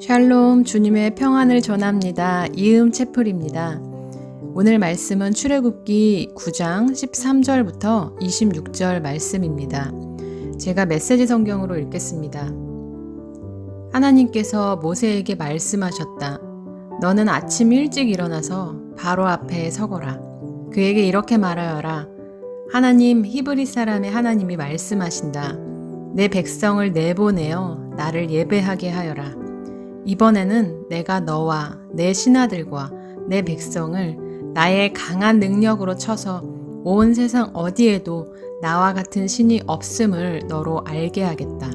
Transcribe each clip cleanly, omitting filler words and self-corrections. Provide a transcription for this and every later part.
샬롬, 주님의 평안을 전합니다. 이음 채플입니다. 오늘 말씀은 출애굽기 9장 13절부터 26절 말씀입니다. 제가 메시지 성경으로 읽겠습니다. 하나님께서 모세에게 말씀하셨다. 너는 아침 일찍 일어나서 바로 앞에 서거라. 그에게 이렇게 말하여라. 하나님, 히브리 사람의 하나님이 말씀하신다. 내 백성을 내보내어 나를 예배하게 하여라. 이번에는 내가 너와 내 신하들과 내 백성을 나의 강한 능력으로 쳐서 온 세상 어디에도 나와 같은 신이 없음을 너로 알게 하겠다.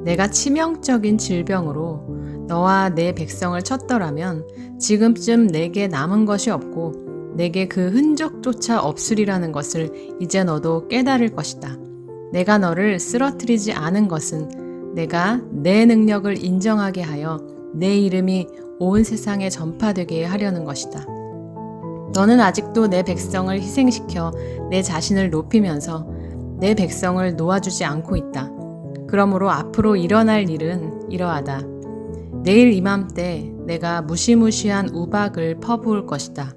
내가 치명적인 질병으로 너와 내 백성을 쳤더라면 지금쯤 내게 남은 것이 없고 내게 그 흔적조차 없으리라는 것을 이제 너도 깨달을 것이다. 내가 너를 쓰러뜨리지 않은 것은 내가 내 능력을 인정하게 하여 내 이름이 온 세상에 전파되게 하려는 것이다. 너는 아직도 내 백성을 희생시켜 내 자신을 높이면서 내 백성을 놓아주지 않고 있다. 그러므로 앞으로 일어날 일은 이러하다. 내일 이맘때 내가 무시무시한 우박을 퍼부을 것이다.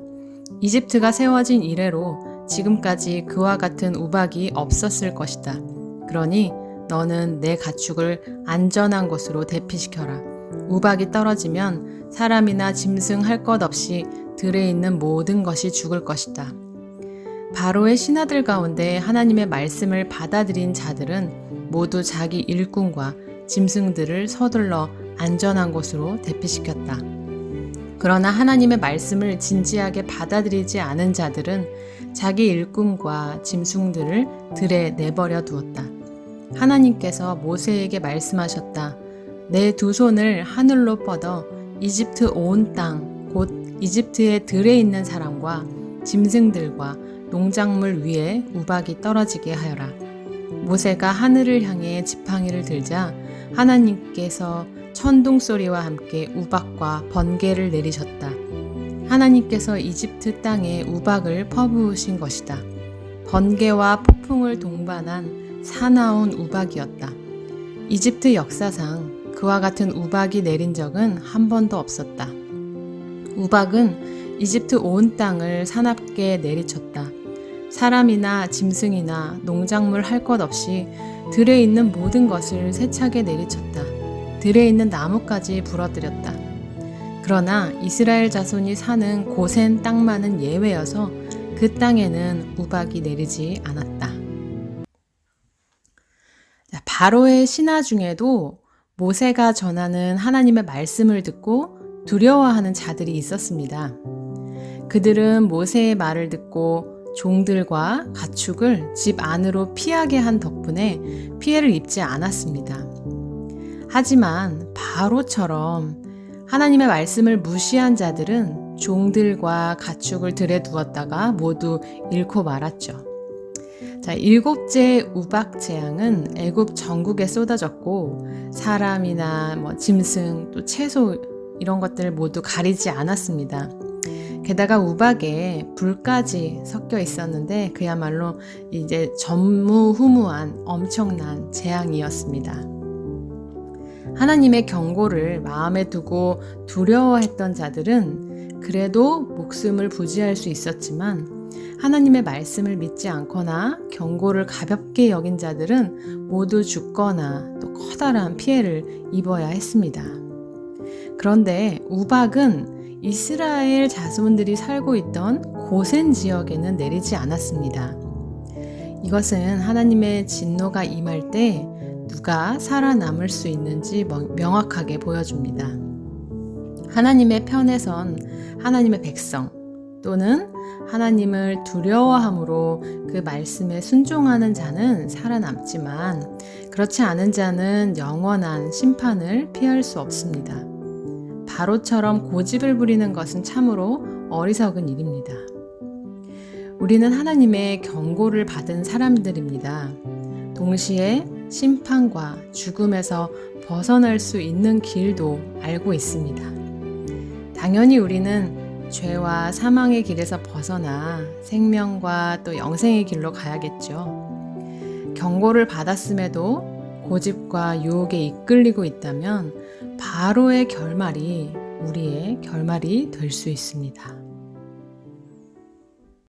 이집트가 세워진 이래로 지금까지 그와 같은 우박이 없었을 것이다. 그러니 너는 내 가축을 안전한 곳으로 대피시켜라. 우박이 떨어지면 사람이나 짐승 할 것 없이 들에 있는 모든 것이 죽을 것이다. 바로의 신하들 가운데 하나님의 말씀을 받아들인 자들은 모두 자기 일꾼과 짐승들을 서둘러 안전한 곳으로 대피시켰다. 그러나 하나님의 말씀을 진지하게 받아들이지 않은 자들은 자기 일꾼과 짐승들을 들에 내버려 두었다. 하나님께서 모세에게 말씀하셨다. 내 두 손을 하늘로 뻗어 이집트 온 땅, 곧 이집트의 들에 있는 사람과 짐승들과 농작물 위에 우박이 떨어지게 하여라. 모세가 하늘을 향해 지팡이를 들자 하나님께서 천둥 소리와 함께 우박과 번개를 내리셨다. 하나님께서 이집트 땅에 우박을 퍼부으신 것이다. 번개와 폭풍을 동반한 사나운 우박이었다. 이집트 역사상 그와 같은 우박이 내린 적은 한 번도 없었다. 우박은 이집트 온 땅을 사납게 내리쳤다. 사람이나 짐승이나 농작물 할 것 없이 들에 있는 모든 것을 세차게 내리쳤다. 들에 있는 나무까지 부러뜨렸다. 그러나 이스라엘 자손이 사는 고센 땅만은 예외여서 그 땅에는 우박이 내리지 않았다. 바로의 신하 중에도 모세가 전하는 하나님의 말씀을 듣고 두려워하는 자들이 있었습니다. 그들은 모세의 말을 듣고 종들과 가축을 집 안으로 피하게 한 덕분에 피해를 입지 않았습니다. 하지만 바로처럼 하나님의 말씀을 무시한 자들은 종들과 가축을 들에 두었다가 모두 잃고 말았죠. 일곱째 우박 재앙은 애굽 전국에 쏟아졌고 사람이나 짐승 또 채소 이런 것들을 모두 가리지 않았습니다. 게다가 우박에 불까지 섞여 있었는데 그야말로 이제 전무후무한 엄청난 재앙이었습니다. 하나님의 경고를 마음에 두고 두려워했던 자들은 그래도 목숨을 부지할 수 있었지만 하나님의 말씀을 믿지 않거나 경고를 가볍게 여긴 자들은 모두 죽거나 또 커다란 피해를 입어야 했습니다. 그런데 우박은 이스라엘 자손들이 살고 있던 고센 지역에는 내리지 않았습니다. 이것은 하나님의 진노가 임할 때 누가 살아남을 수 있는지 명확하게 보여줍니다. 하나님의 편에 선 하나님의 백성 또는 하나님을 두려워함으로 그 말씀에 순종하는 자는 살아남지만 그렇지 않은 자는 영원한 심판을 피할 수 없습니다. 바로처럼 고집을 부리는 것은 참으로 어리석은 일입니다. 우리는 하나님의 경고를 받은 사람들입니다. 동시에 심판과 죽음에서 벗어날 수 있는 길도 알고 있습니다. 당연히 우리는 죄와 사망의 길에서 벗어나 생명과 또 영생의 길로 가야겠죠. 경고를 받았음에도 고집과 유혹에 이끌리고 있다면 바로의 결말이 우리의 결말이 될 수 있습니다.